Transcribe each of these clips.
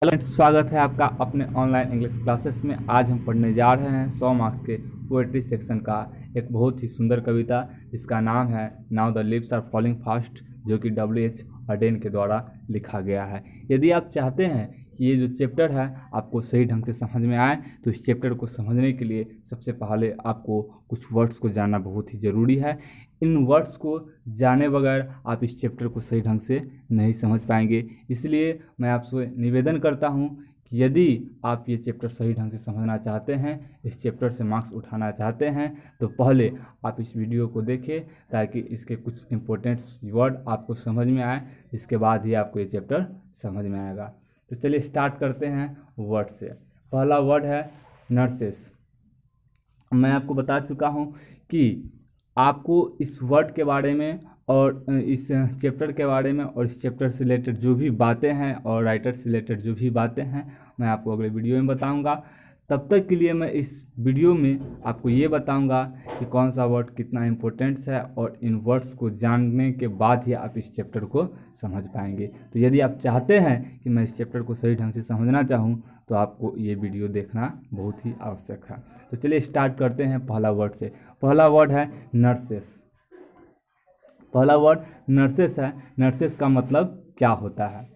Hello friends, स्वागत है आपका अपने ऑनलाइन इंग्लिश क्लासेस में। आज हम पढ़ने जा रहे हैं 100 मार्क्स के पोएट्री सेक्शन का एक बहुत ही सुंदर कविता जिसका नाम है now the leaves are falling fast, जो कि W.H. अडेन के द्वारा लिखा गया है। यदि आप चाहते हैं कि ये जो चैप्टर है आपको सही ढंग से समझ में आए तो इस चैप्टर को समझने के लिए सबसे पहले आपको कुछ वर्ड्स को जानना बहुत ही ज़रूरी है। इन वर्ड्स को जाने बगैर आप इस चैप्टर को सही ढंग से नहीं समझ पाएंगे। इसलिए मैं आपसे निवेदन करता हूं कि यदि आप ये चैप्टर सही ढंग से समझना चाहते हैं, इस चैप्टर से मार्क्स उठाना चाहते हैं, तो पहले आप इस वीडियो को देखें ताकि इसके कुछ इंपॉर्टेंट वर्ड आपको समझ में आए। इसके बाद ही आपको ये चैप्टर समझ में आएगा। तो चलिए स्टार्ट करते हैं वर्ड से। पहला वर्ड है नर्सेस। मैं आपको बता चुका हूँ कि आपको इस वर्ड के बारे में और इस चैप्टर के बारे में और इस चैप्टर से रिलेटेड जो भी बातें हैं और राइटर से रिलेटेड जो भी बातें हैं मैं आपको अगले वीडियो में बताऊंगा। तब तक के लिए मैं इस वीडियो में आपको ये बताऊंगा कि कौन सा वर्ड कितना इम्पोर्टेंट्स है और इन वर्ड्स को जानने के बाद ही आप इस चैप्टर को समझ पाएंगे। तो यदि आप चाहते हैं कि मैं इस चैप्टर को सही ढंग से समझना चाहूँ तो आपको ये वीडियो देखना बहुत ही आवश्यक है। तो चलिए स्टार्ट करते हैं पहला वर्ड से। पहला वर्ड है नर्सेस। पहला वर्ड नर्सेस है। नर्सेस का मतलब क्या होता है?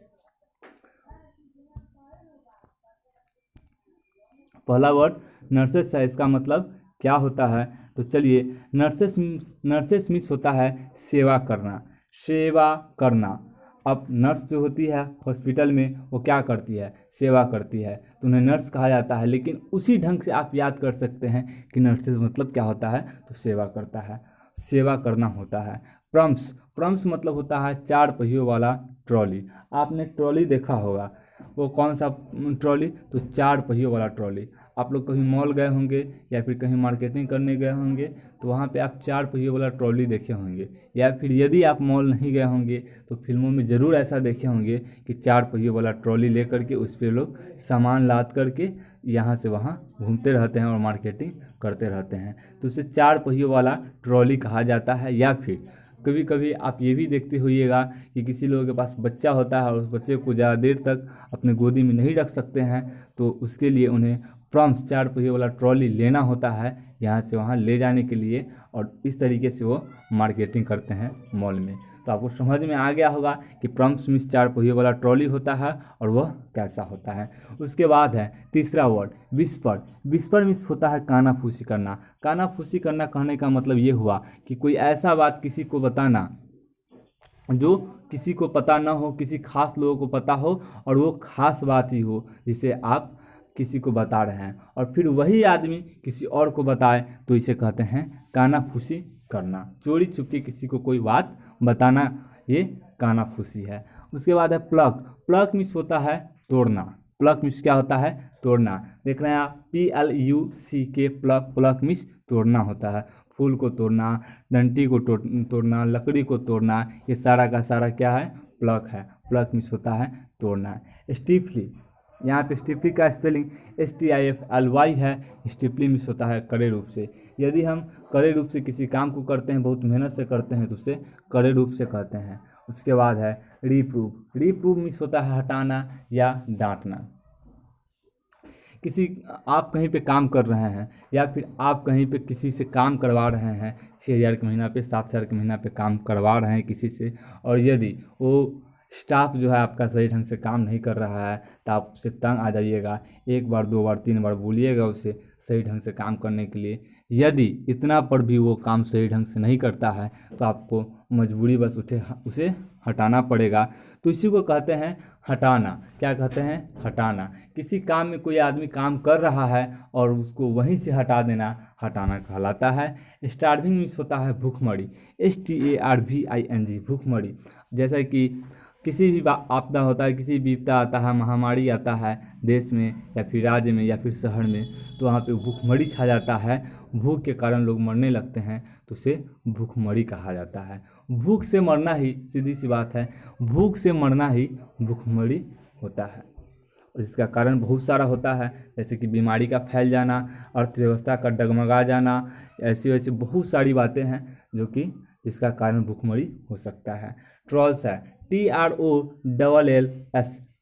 पहला वर्ड नर्सेस है, इसका मतलब क्या होता है? तो चलिए, नर्सेस मीन्स होता है सेवा करना, सेवा करना। अब नर्स जो होती है हॉस्पिटल में वो क्या करती है? सेवा करती है, तो उन्हें नर्स कहा जाता है। लेकिन उसी ढंग से आप याद कर सकते हैं कि नर्सेस मतलब क्या होता है, तो सेवा करता है, सेवा करना होता है। प्रम्स, प्रम्स मतलब होता है 4 पहियों वाला ट्रॉली। आपने ट्रॉली देखा होगा, वो कौन सा ट्रॉली? तो 4 पहियों वाला ट्रॉली। आप लोग कहीं मॉल गए होंगे या फिर कहीं मार्केटिंग करने गए होंगे तो वहाँ पे आप 4 पहियों वाला ट्रॉली देखे होंगे, या फिर यदि आप मॉल नहीं गए होंगे तो फिल्मों में ज़रूर ऐसा देखे होंगे कि 4 पहियों वाला ट्रॉली ले करके उस पर लोग सामान लाद करके यहाँ से वहाँ घूमते रहते हैं और मार्केटिंग करते रहते हैं। तो उसे 4 पहियों वाला ट्रॉली कहा जाता है। या फिर कभी कभी आप ये भी देखते होइएगा कि किसी लोगों के पास बच्चा होता है और उस बच्चे को ज़्यादा देर तक अपने गोदी में नहीं रख सकते हैं, तो उसके लिए उन्हें प्रॉम्स 4 पहिए वाला ट्रॉली लेना होता है यहाँ से वहाँ ले जाने के लिए, और इस तरीके से वो मार्केटिंग करते हैं मॉल में। तो आपको समझ में आ गया होगा कि प्रॉम्स मीन्स 4 पहिए वाला ट्रॉली होता है और वह कैसा होता है। उसके बाद है तीसरा वर्ड विस्पर। विस्पर मीन्स होता है कानाफूसी करना। कानाफूसी करना कहने का मतलब ये हुआ कि कोई ऐसा बात किसी को बताना जो किसी को पता ना हो, किसी खास लोगों को पता हो और वो खास बात ही हो जिसे आप किसी को बता रहे हैं, और फिर वही आदमी किसी और को बताए तो इसे कहते हैं कानाफूसी करना। चोरी छुपके किसी को कोई बात बताना, ये कानाफूसी है। उसके बाद है प्लक। प्लक मीन्स होता है तोड़ना। प्लक मीन्स क्या होता है? तोड़ना। देख रहे हैं आप, PLUCK, प्लक। प्लक मीन्स तोड़ना होता है। फूल को तोड़ना, डंटी को तोड़ना, लकड़ी को तोड़ना, ये सारा का सारा क्या है? प्लक है। प्लक मीन्स होता है तोड़ना। स्टीफली, यहाँ पे स्टीफली का स्पेलिंग STIFLY है। स्टीफली मीन्स होता है कड़े रूप से। यदि हम कड़े रूप से किसी काम को करते हैं, बहुत मेहनत से करते हैं, तो उसे कड़े रूप से कहते हैं। उसके बाद है रिप्रूव। रिप्रूव मीन्स होता है हटाना या डांटना। किसी, आप कहीं पे काम कर रहे हैं या फिर आप कहीं पे किसी से काम करवा रहे हैं, 6,000 के महीना पे, 7,000 के महीना पे काम करवा रहे हैं किसी से, और यदि वो स्टाफ जो है आपका सही ढंग से काम नहीं कर रहा है तो आप उससे तंग आ जाइएगा। 1 बार 2 बार 3 बार बोलिएगा उसे सही ढंग से काम करने के लिए। यदि इतना पर भी वो काम सही ढंग से नहीं करता है तो आपको मजबूरी बस उसे हटाना पड़ेगा। तो इसी को कहते हैं हटाना। क्या कहते हैं? हटाना। किसी काम में कोई आदमी काम कर रहा है और उसको वहीं से हटा देना हटाना कहलाता है। स्टार्विंग मीन्स होता है भूखमरी। STARVING, भूखमरी। जैसा कि किसी भी आपदा होता है, किसी भी विपदा आता है, महामारी आता है देश में या फिर राज्य में या फिर शहर में, तो वहाँ पे भूखमरी छा जाता है। भूख के कारण लोग मरने लगते हैं तो उसे भूखमरी कहा जाता है। भूख से मरना ही, सीधी सी बात है, भूख से मरना ही भूखमरी होता है। और इसका कारण बहुत सारा होता है, जैसे कि बीमारी का फैल जाना, अर्थव्यवस्था का डगमगा जाना, ऐसी वैसी बहुत सारी बातें हैं जो कि जिसका कारण भूखमरी हो सकता है। ट्रॉल्स है, TROLLS,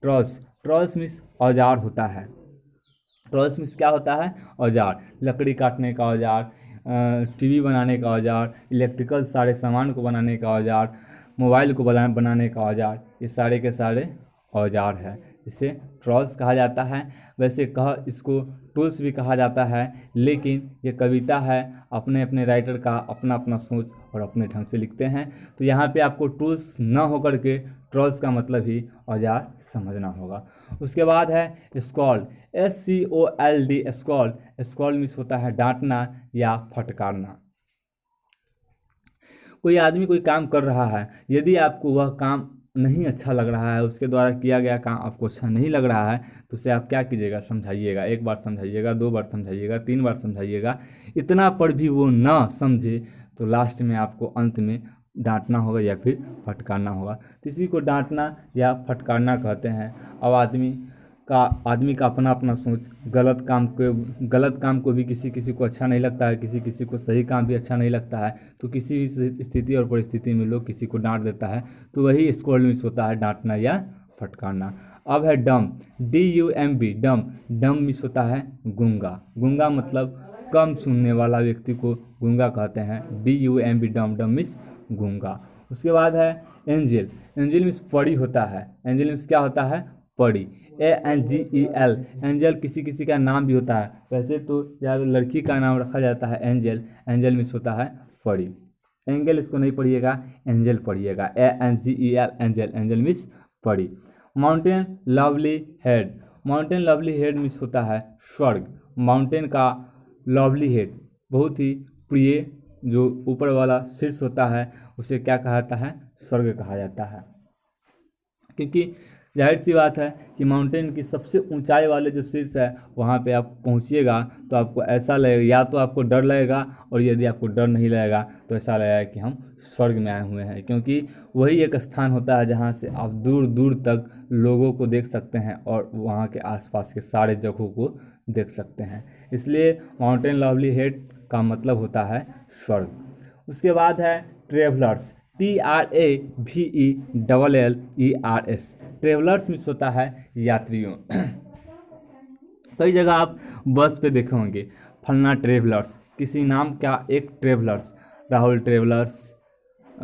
ट्रॉल्स। टूल्स मीन्स औजार होता है। टूल्स मीन्स क्या होता है? औजार। लकड़ी काटने का औजार, टीवी बनाने का औजार, इलेक्ट्रिकल सारे सामान को बनाने का औजार, मोबाइल को बनाने का औजार, ये सारे के सारे औजार है, इसे टूल्स कहा जाता है। वैसे इसको टूल्स भी कहा जाता है, लेकिन ये कविता है, अपने अपने राइटर का अपना अपना सोच और अपने ढंग से लिखते हैं। तो यहाँ पे आपको टूल्स ना होकर के टूल्स का मतलब ही औजार समझना होगा। उसके बाद है scold, SCOLD, scold. Scold means होता है डांटना या फटकारना। कोई आदमी कोई काम कर रहा है, यदि आपको वह काम नहीं अच्छा लग रहा है, उसके द्वारा किया गया काम आपको अच्छा नहीं लग रहा है, तो उसे आप क्या कीजिएगा? समझाइएगा। एक बार समझाइएगा, 2 बार समझाइएगा, 3 बार समझाइएगा। इतना पर भी वो ना समझे तो लास्ट में आपको अंत में डांटना होगा या फिर फटकारना होगा। तो इसी को डांटना या फटकारना कहते हैं। अब आदमी का अपना अपना सोच, गलत काम को भी किसी किसी को अच्छा नहीं लगता है, किसी किसी को सही काम भी अच्छा नहीं लगता है। तो किसी भी स्थिति और परिस्थिति में लोग किसी को डांट देता है, तो वही स्कॉल्ड मीन्स होता है डांटना या फटकारना। अब है डम, DUMB, डम। डम मीन्स होता है गूंगा। गूंगा मतलब कम सुनने वाला व्यक्ति को गूंगा कहते हैं। DUMB, डम। डम मीन्स गूंगा। उसके बाद है एंजल। एंजल मीन्स परी होता है। एंजल मीन्स क्या होता है? परी। ANGEL, एंजल किसी किसी का नाम भी होता है। वैसे तो ज़्यादा लड़की का नाम रखा जाता है एंजल। एंजल मीन्स होता है परी। एंगल इसको नहीं पढ़िएगा, एंजल पढ़िएगा। ANGEL, angel. एंजल मीन्स परी। Mountain lovely head. Mountain lovely head means होता है स्वर्ग। माउंटेन का लवली हेड बहुत ही प्रिय, जो ऊपर वाला शीर्ष होता है, उसे क्या कहा जाता है? स्वर्ग कहा जाता है। क्योंकि जाहिर सी बात है कि माउंटेन की सबसे ऊंचाई वाले जो शीर्ष है, वहाँ पे आप पहुँचिएगा तो आपको ऐसा लगेगा, या तो आपको डर लगेगा, और यदि आपको डर नहीं लगेगा तो ऐसा लगेगा कि हम स्वर्ग में आए हुए हैं। क्योंकि वही एक स्थान होता है जहाँ से आप दूर दूर तक लोगों को देख सकते हैं और वहाँ के आसपास के सारे जगहों को देख सकते हैं। इसलिए माउंटेन लवली हेड का मतलब होता है स्वर्ग। उसके बाद है ट्रेवलर्स, TRAVELLERS। ट्रेवलर्स मीन्स होता है यात्रियों। कई जगह आप बस पे देखे होंगे फलना ट्रेवलर्स, किसी नाम का एक travellers, Rahul travellers,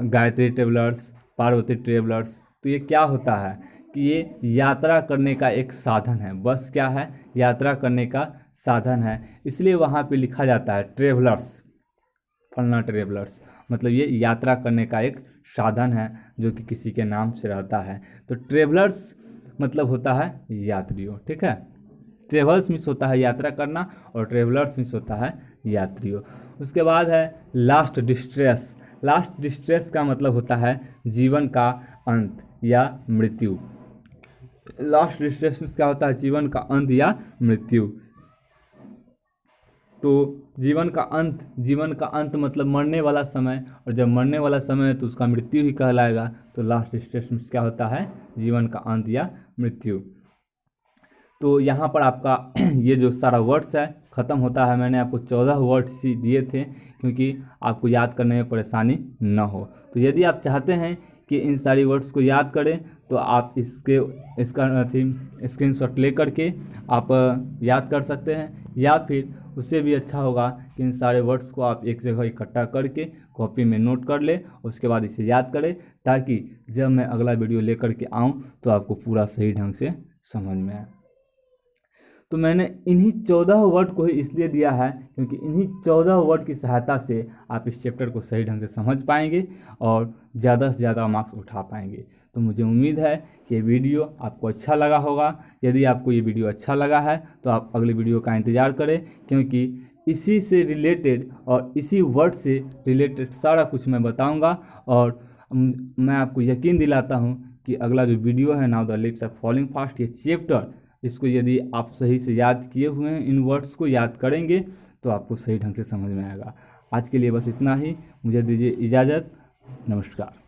Gayatri travellers, Parvati travellers. तो ये क्या होता है कि ये यात्रा करने का एक साधन है। बस क्या है? यात्रा करने का साधन है, इसलिए वहाँ पे लिखा जाता है ट्रेवलर्स, फलना ट्रेवलर्स। मतलब ये यात्रा करने का एक साधन है जो कि किसी के नाम से रहता है। तो ट्रेवलर्स मतलब होता है यात्रियों। ठीक है, ट्रेवल्स मीन्स होता है यात्रा करना और ट्रेवलर्स मीन्स होता है यात्रियों। उसके बाद है लास्ट डिस्ट्रेस। लास्ट डिस्ट्रेस का मतलब होता है जीवन का अंत या मृत्यु। लास्ट डिस्ट्रेस मीन्स क्या होता है? जीवन का अंत या मृत्यु। तो जीवन का अंत मतलब मरने वाला समय, और जब मरने वाला समय है तो उसका मृत्यु ही कहलाएगा। तो लास्ट स्टेज में क्या होता है? जीवन का अंत या मृत्यु। तो यहाँ पर आपका ये जो सारा वर्ड्स है ख़त्म होता है। मैंने आपको 14 वर्ड्स ही दिए थे क्योंकि आपको याद करने में परेशानी न हो। तो यदि आप चाहते हैं कि इन सारी वर्ड्स को याद करें तो आप इसका स्क्रीनशॉट ले करके आप याद कर सकते हैं, या फिर उससे भी अच्छा होगा कि इन सारे वर्ड्स को आप एक जगह इकट्ठा करके कॉपी में नोट कर ले, उसके बाद इसे याद करें, ताकि जब मैं अगला वीडियो लेकर के आऊँ तो आपको पूरा सही ढंग से समझ में आए। तो मैंने इन्हीं 14 वर्ड को ही इसलिए दिया है क्योंकि इन्हीं 14 वर्ड की सहायता से आप इस चैप्टर को सही ढंग से समझ पाएंगे और ज़्यादा से ज़्यादा मार्क्स उठा पाएंगे। तो मुझे उम्मीद है कि ये वीडियो आपको अच्छा लगा होगा। यदि आपको ये वीडियो अच्छा लगा है तो आप अगली वीडियो का इंतज़ार करें, क्योंकि इसी से रिलेटेड और इसी वर्ड से रिलेटेड सारा कुछ मैं बताऊँगा। और मैं आपको यकीन दिलाता हूँ कि अगला जो वीडियो है, now the lips are falling fast, ये चैप्टर, इसको यदि आप सही से याद किए हुए हैं, इन वर्ड्स को याद करेंगे तो आपको सही ढंग से समझ में आएगा। आज के लिए बस इतना ही, मुझे दीजिए इजाज़त। नमस्कार।